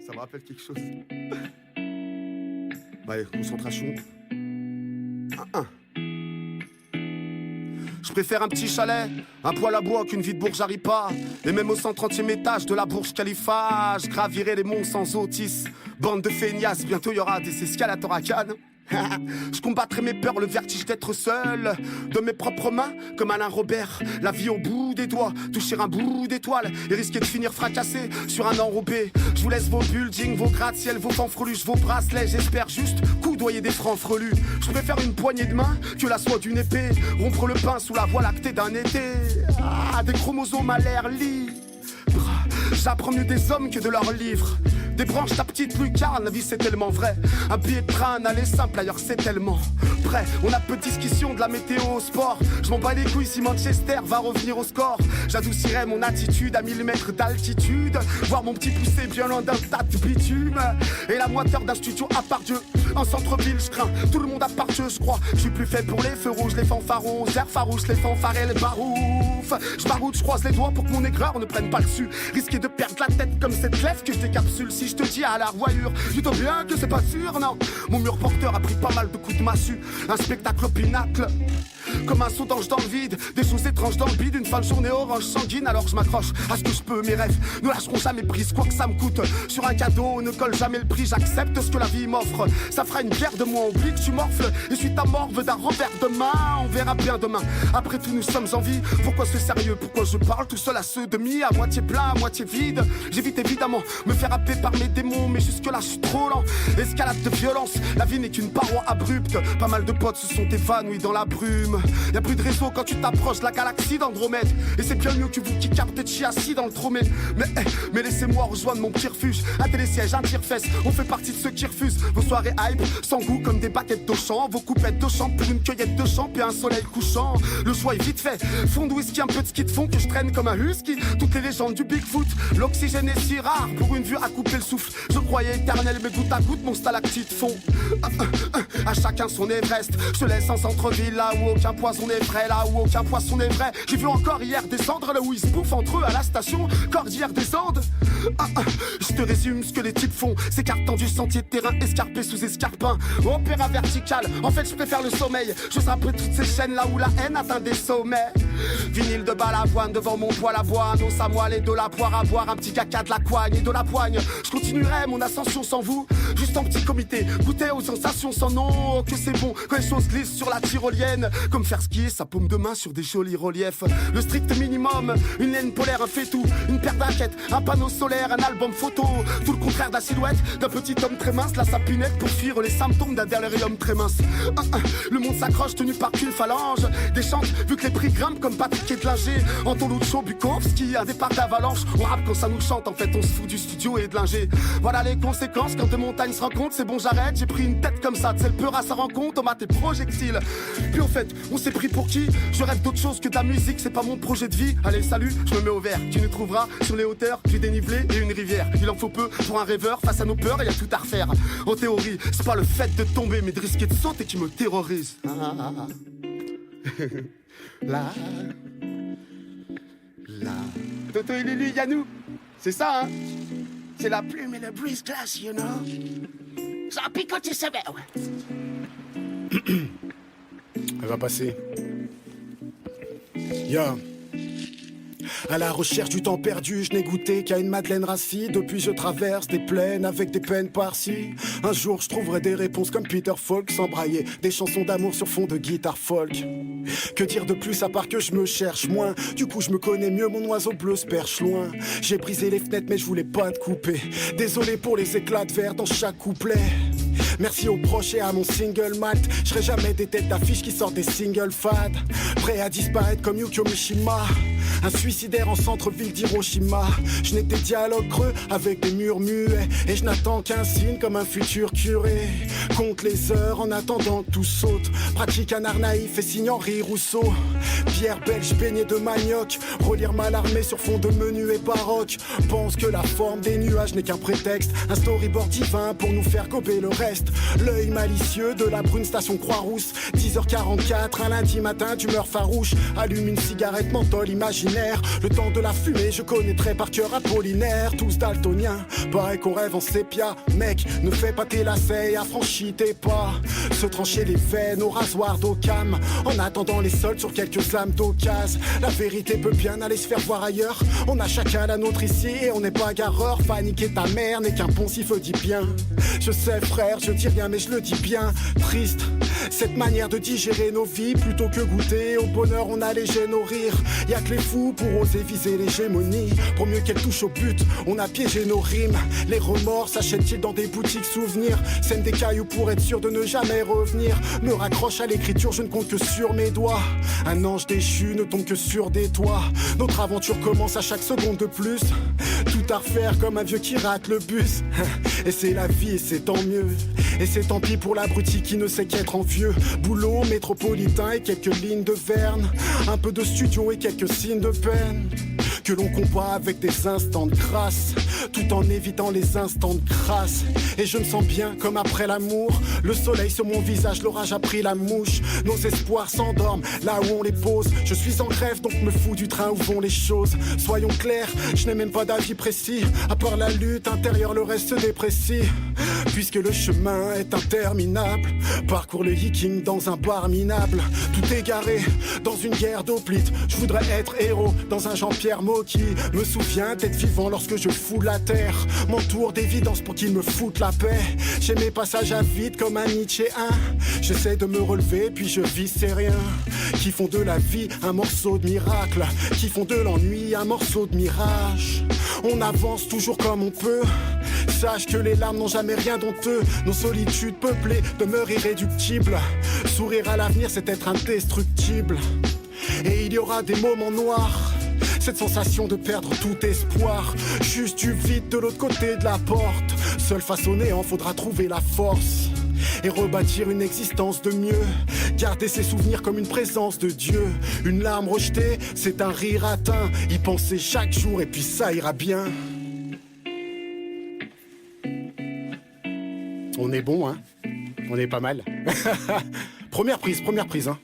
Ça me rappelle quelque chose. Allez, concentration. 1-1. Je préfère un petit chalet, un poêle à bois qu'une vie de bourge pas. Et même au 130e étage de la Burj Khalifa, je gravirai les monts sans autis. Bande de feignasses, bientôt y aura des escalators à Cannes. Je combattrai mes peurs, le vertige d'être seul. De mes propres mains, comme Alain Robert. La vie au bout des doigts, toucher un bout d'étoile et risquer de finir fracassé sur un enrobé. Je vous laisse vos buildings, vos gratte-ciel, vos fanfreluches, vos bracelets. J'espère juste coudoyer des francs frelus. Je préfère une poignée de main que la soie d'une épée. Rompre le pain sous la voie lactée d'un été. Ah, des chromosomes à l'air libre. J'apprends mieux des hommes que de leurs livres. Débranche ta petite lucarne, la vie c'est tellement vrai. Un billet de train, un aller simple, ailleurs c'est tellement prêt. On a peu de discussion de la météo au sport. Je m'en bats les couilles si Manchester va revenir au score. J'adoucirai mon attitude à 1000 mètres d'altitude. Voir mon petit poussé bien loin d'un tas de bitume. Et la moiteur d'un studio à part Dieu. En centre-ville, je crains tout le monde à part Dieu, je crois. Je suis plus fait pour les feux rouges, les fanfarons, airs farouches, les fanfares et les baroufs. Je baroude, je croise les doigts pour que mon aigreur ne prenne pas le dessus. Risquer de perdre la tête comme cette clef que je décapsule. Si je te dis à la revoyure, tu dois bien que c'est pas sûr, non. Mon mur porteur a pris pas mal de coups de massue. Un spectacle pinacle, comme un saut d'ange dans le vide. Des choses étranges dans le bide, une fin de journée orange sanguine. Alors je m'accroche à ce que je peux, mes rêves ne lâcheront jamais prise, quoi que ça me coûte. Sur un cadeau, ne colle jamais le prix. J'accepte ce que la vie m'offre. Ça fera une bière de moi, oublie que tu morfles. Et suis ta morve d'un revers de main. On verra bien demain. Après tout, nous sommes en vie. Pourquoi ce sérieux? Pourquoi je parle tout seul à ceux de mi? À moitié plein, à moitié vide. J'évite évidemment me faire happer par mes démons, mais jusque là je suis trop lent. Escalade de violence, la vie n'est qu'une paroi abrupte. Pas mal de potes se sont évanouis dans la brume. Y'a plus de réseau quand tu t'approches de la galaxie d'Andromède. Et c'est bien mieux que vous qui captez Chiassi dans le tromé. Mais laissez-moi rejoindre mon petit refuge. Un télésiège, un tire-fesse, on fait partie de ceux qui refusent. Vos soirées hype, sans goût comme des baguettes d'Auchan. Vos coupettes de champ pour une cueillette de champ et un soleil couchant. Le choix est vite fait, fond de whisky, un peu de ski de fond que je traîne comme un husky. Toutes les légendes du Bigfoot, l'oxygène est si rare pour une vue à couper le souffle. Je croyais éternel mais goutte à goutte mon stalactite fond. À chacun son Everest, je te laisse en centre-ville là où aucun poison n'est vrai, là où aucun poisson n'est vrai. J'ai vu encore hier descendre là où ils se bouffent entre eux à la station Cordillère des Andes. Je te résume ce que les types font, s'écartant du sentier de terrain escarpé sous escarpin. Opéra vertical, en fait je préfère le sommeil. Je après toutes ces chaînes là où la haine atteint des sommets. Vinyle de balavoine devant mon poêle à bois. Nos à moelle et de la poire à boire. Un petit caca de la coigne et de la poigne. Je continuerai mon ascension sans vous, juste en petit comité. Goûter aux sensations sans nom, oh, que c'est bon quand les choses glissent sur la tyrolienne. Comme faire skier sa paume de main sur des jolis reliefs. Le strict minimum, une laine polaire, un fait-tout, une paire d'inquiètes, un panneau solaire, un album photo. Tout le contraire de la silhouette d'un petit homme très mince. La sapinette pour fuir les symptômes d'un delirium très mince. Le monde s'accroche tenu par qu'une phalange. Des chantes vu que les prix grimpent comme Patrick Edlinger. Antoluccio, Bukowski, un départ d'avalanche. On rappe quand ça nous chante, en fait on se fout du studio et de l'ingé. Voilà les conséquences quand deux montagnes se rencontrent. C'est bon j'arrête, j'ai pris une tête comme ça. C'est le peur à sa rencontre, on m'a tes projectiles. Puis en fait, on s'est pris pour qui? Je rêve d'autre chose que de la musique, c'est pas mon projet de vie. Allez salut, je me mets au vert. Tu nous trouveras sur les hauteurs, du dénivelé et une rivière. Il en faut peu pour un rêveur, face à nos peurs, il y a tout à refaire. En théorie, c'est pas le fait de tomber, mais de risquer de sauter qui me terrorise. Là, Toto et Lulu, Yannou, c'est ça hein? C'est la plume et le breeze class, you know. Ça pique quand tu savais, ouais. Elle va passer. Yeah. À la recherche du temps perdu, je n'ai goûté qu'à une madeleine rassie. Depuis je traverse des plaines avec des peines par-ci. Un jour je trouverai des réponses comme Peter Falk, sans brailler des chansons d'amour sur fond de guitare folk. Que dire de plus à part que je me cherche moins. Du coup je me connais mieux, mon oiseau bleu se perche loin. J'ai brisé les fenêtres mais je voulais pas te couper. Désolé pour les éclats de verre dans chaque couplet. Merci aux proches et à mon single malt. Je serai jamais des têtes d'affiche qui sortent des singles fades. Prêt à disparaître comme Yukio Mishima. Un suicidaire en centre-ville d'Hiroshima. Je n'ai que des dialogues creux avec des murs muets. Et je n'attends qu'un signe comme un futur curé. Compte les heures en attendant que tout saute. Pratique un art naïf et signe Henri Rousseau. Pierre belge baignée de manioc. Relire Mallarmé sur fond de menu et baroque. Pense que la forme des nuages n'est qu'un prétexte. Un storyboard divin pour nous faire gober le reste. L'œil malicieux de la brune station Croix-Rousse. 10h44, un lundi matin, d'humeur farouche. Allume une cigarette menthol, image imaginaire. Le temps de la fumée, je connaîtrai par cœur Apollinaire. Tous daltoniens, pareil qu'on rêve en sépia. Mec, ne fais pas tes lacets, affranchis tes pas. Se trancher les veines au rasoir d'Occam. En attendant les soldes sur quelques âmes d'occasion. La vérité peut bien aller se faire voir ailleurs. On a chacun la nôtre ici et on n'est pas gareur. Va niquer ta mère, n'est qu'un poncif dit bien. Je sais frère, je dis rien mais je le dis bien. Triste, cette manière de digérer nos vies. Plutôt que goûter au bonheur, on allège nos rires. Y'a que les fous pour oser viser l'hégémonie. Pour mieux qu'elle touche au but, on a piégé nos rimes. Les remords s'achètent-ils dans des boutiques souvenirs? Sème des cailloux pour être sûr de ne jamais revenir. Me raccroche à l'écriture, je ne compte que sur mes doigts. Un ange déchu ne tombe que sur des toits. Notre aventure commence à chaque seconde de plus. Tout à refaire comme un vieux qui rate le bus. Et c'est la vie et c'est tant mieux. Et c'est tant pis pour l'abruti qui ne sait qu'être envieux. Boulot métropolitain et quelques lignes de verne. Un peu de studio et quelques signes de peine. Que l'on combat avec des instants de grâce, tout en évitant les instants de grâce. Et je me sens bien comme après l'amour. Le soleil sur mon visage, l'orage a pris la mouche. Nos espoirs s'endorment là où on les pose. Je suis en grève donc me fous du train où vont les choses. Soyons clairs, je n'ai même pas d'avis précis. À part la lutte intérieure, le reste se déprécie. Puisque le chemin est interminable, parcours le hiking dans un bar minable. Tout égaré dans une guerre d'hoplites. Je voudrais être héros dans un Jean-Pierre qui me souvient d'être vivant lorsque je fous la terre. M'entoure d'évidence pour qu'il me foute la paix. J'ai mes passages à vide comme un Nietzschéen. J'essaie de me relever puis je vis ces riens qui font de la vie un morceau de miracle, qui font de l'ennui un morceau de mirage. On avance toujours comme on peut. Sache que les larmes n'ont jamais rien d'honteux. Nos solitudes peuplées demeurent irréductibles. Sourire à l'avenir c'est être indestructible. Et il y aura des moments noirs. Cette sensation de perdre tout espoir. Juste du vide de l'autre côté de la porte. Seul face au néant, faudra trouver la force. Et rebâtir une existence de mieux. Garder ses souvenirs comme une présence de Dieu. Une larme rejetée, c'est un rire atteint. Y penser chaque jour et puis ça ira bien. On est bon, hein? On est pas mal. Première prise, hein?